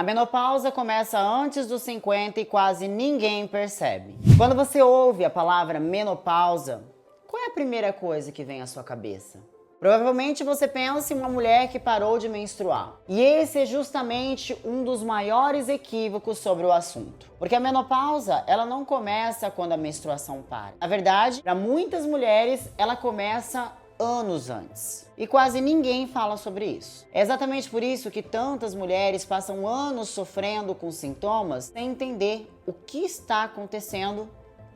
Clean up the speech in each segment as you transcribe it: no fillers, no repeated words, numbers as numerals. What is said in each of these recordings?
A menopausa começa antes dos 50 e quase ninguém percebe. Quando você ouve a palavra menopausa, qual é a primeira coisa que vem à sua cabeça? Provavelmente você pensa em uma mulher que parou de menstruar. E esse é justamente um dos maiores equívocos sobre o assunto. Porque a menopausa, ela não começa quando a menstruação para. Na verdade, para muitas mulheres, ela começa anos antes. E quase ninguém fala sobre isso. É exatamente por isso que tantas mulheres passam anos sofrendo com sintomas sem entender o que está acontecendo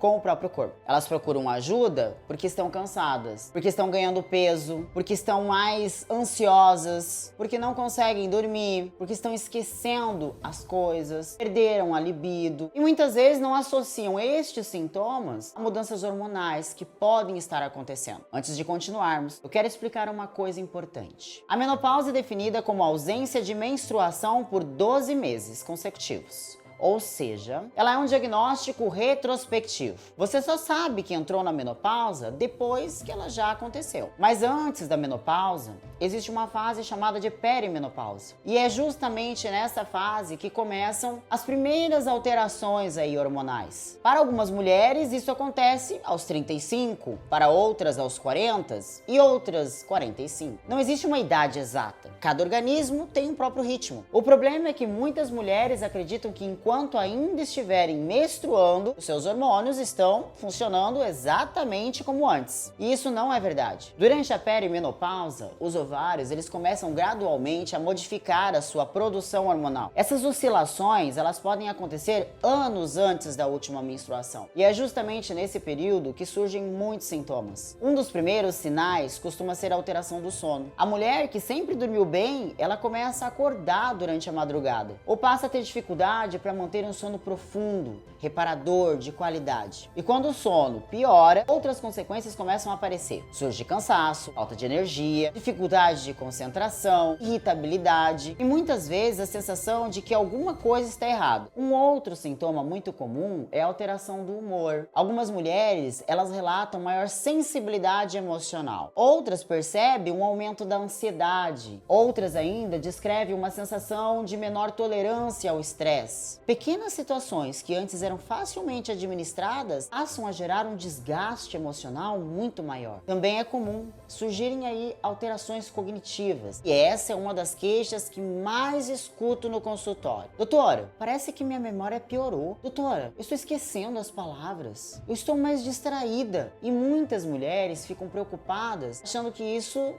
com o próprio corpo. Elas procuram ajuda porque estão cansadas, porque estão ganhando peso, porque estão mais ansiosas, porque não conseguem dormir, porque estão esquecendo as coisas, perderam a libido e muitas vezes não associam estes sintomas a mudanças hormonais que podem estar acontecendo. Antes de continuarmos, eu quero explicar uma coisa importante. A menopausa é definida como ausência de menstruação por 12 meses consecutivos. Ou seja, ela é um diagnóstico retrospectivo. Você só sabe que entrou na menopausa depois que ela já aconteceu. Mas antes da menopausa, existe uma fase chamada de perimenopausa. E é justamente nessa fase que começam as primeiras alterações hormonais. Para algumas mulheres, isso acontece aos 35, para outras aos 40 e outras 45. Não existe uma idade exata. Cada organismo tem um próprio ritmo. O problema é que muitas mulheres acreditam que enquanto ainda estiverem menstruando, os seus hormônios estão funcionando exatamente como antes. E isso não é verdade. Durante a perimenopausa, os ovários eles começam gradualmente a modificar a sua produção hormonal. Essas oscilações elas podem acontecer anos antes da última menstruação. E é justamente nesse período que surgem muitos sintomas. Um dos primeiros sinais costuma ser a alteração do sono. A mulher que sempre dormiu bem, ela começa a acordar durante a madrugada ou passa a ter dificuldade para manter um sono profundo, reparador, de qualidade. E quando o sono piora, outras consequências começam a aparecer. Surge cansaço, falta de energia, dificuldade de concentração, irritabilidade e muitas vezes a sensação de que alguma coisa está errada. Um outro sintoma muito comum é a alteração do humor. Algumas mulheres, elas relatam maior sensibilidade emocional. Outras percebem um aumento da ansiedade. Outras ainda descrevem uma sensação de menor tolerância ao estresse. Pequenas situações que antes eram facilmente administradas passam a gerar um desgaste emocional muito maior. Também é comum surgirem aí alterações cognitivas. E essa é uma das queixas que mais escuto no consultório. Doutora, parece que minha memória piorou. Doutora, eu estou esquecendo as palavras. Eu estou mais distraída. E muitas mulheres ficam preocupadas achando que isso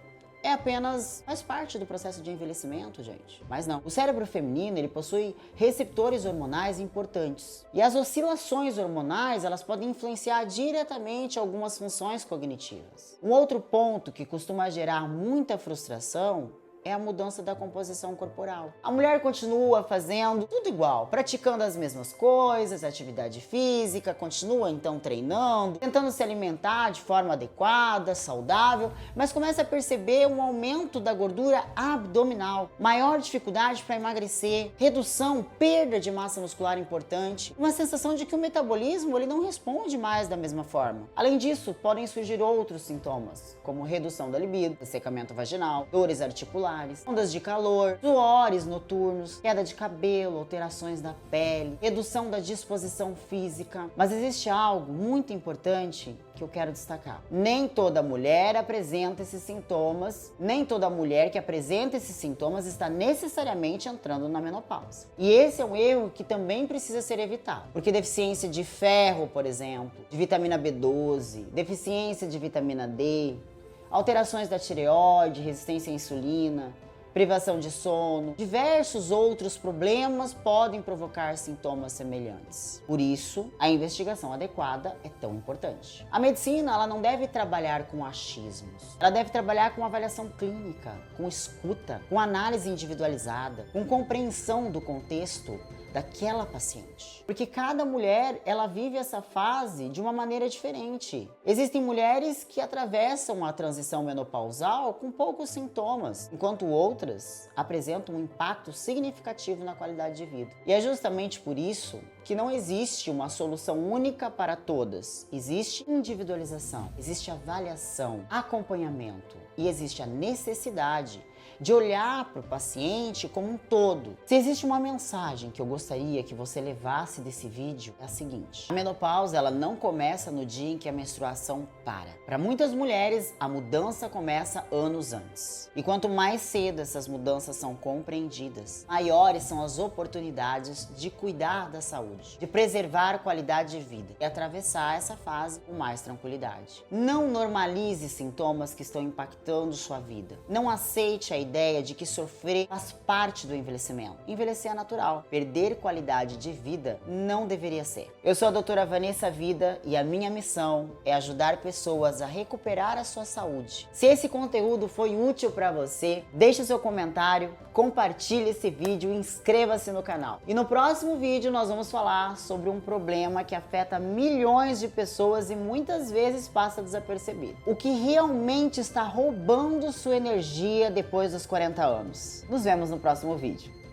faz parte do processo de envelhecimento, gente. Mas não. O cérebro feminino, ele possui receptores hormonais importantes. E as oscilações hormonais, elas podem influenciar diretamente algumas funções cognitivas. Um outro ponto que costuma gerar muita frustração é a mudança da composição corporal. A mulher continua fazendo tudo igual, praticando as mesmas coisas, atividade física, continua então treinando, tentando se alimentar de forma adequada, saudável, mas começa a perceber um aumento da gordura abdominal, maior dificuldade para emagrecer, redução, perda de massa muscular importante, uma sensação de que o metabolismo ele não responde mais da mesma forma. Além disso, podem surgir outros sintomas, como redução da libido, ressecamento vaginal, dores articulares, ondas de calor, suores noturnos, queda de cabelo, alterações da pele, redução da disposição física. Mas existe algo muito importante que eu quero destacar. Nem toda mulher apresenta esses sintomas, nem toda mulher que apresenta esses sintomas está necessariamente entrando na menopausa. E esse é um erro que também precisa ser evitado, porque deficiência de ferro, por exemplo, de vitamina B12, deficiência de vitamina D, alterações da tireoide, resistência à insulina, privação de sono, diversos outros problemas podem provocar sintomas semelhantes. Por isso, a investigação adequada é tão importante. A medicina, ela não deve trabalhar com achismos. Ela deve trabalhar com avaliação clínica, com escuta, com análise individualizada, com compreensão do contexto daquela paciente. Porque cada mulher, ela vive essa fase de uma maneira diferente. Existem mulheres que atravessam a transição menopausal com poucos sintomas, enquanto outras apresentam um impacto significativo na qualidade de vida. E é justamente por isso que não existe uma solução única para todas. Existe individualização, existe avaliação, acompanhamento e existe a necessidade de olhar para o paciente como um todo. Se existe uma mensagem que eu gostaria que você levasse desse vídeo, é a seguinte: a menopausa, ela não começa no dia em que a menstruação para. Para muitas mulheres, a mudança começa anos antes. E quanto mais cedo essas mudanças são compreendidas, maiores são as oportunidades de cuidar da saúde, de preservar a qualidade de vida e atravessar essa fase com mais tranquilidade. Não normalize sintomas que estão impactando sua vida. Não aceite a ideia de que sofrer faz parte do envelhecimento. Envelhecer é natural. Perder qualidade de vida não deveria ser. Eu sou a doutora Vanessa Vida e a minha missão é ajudar pessoas a recuperar a sua saúde. Se esse conteúdo foi útil para você, deixe seu comentário, compartilhe esse vídeo e inscreva-se no canal. E no próximo vídeo nós vamos falar sobre um problema que afeta milhões de pessoas e muitas vezes passa desapercebido. O que realmente está roubando sua energia depois dos 40 anos. Nos vemos no próximo vídeo.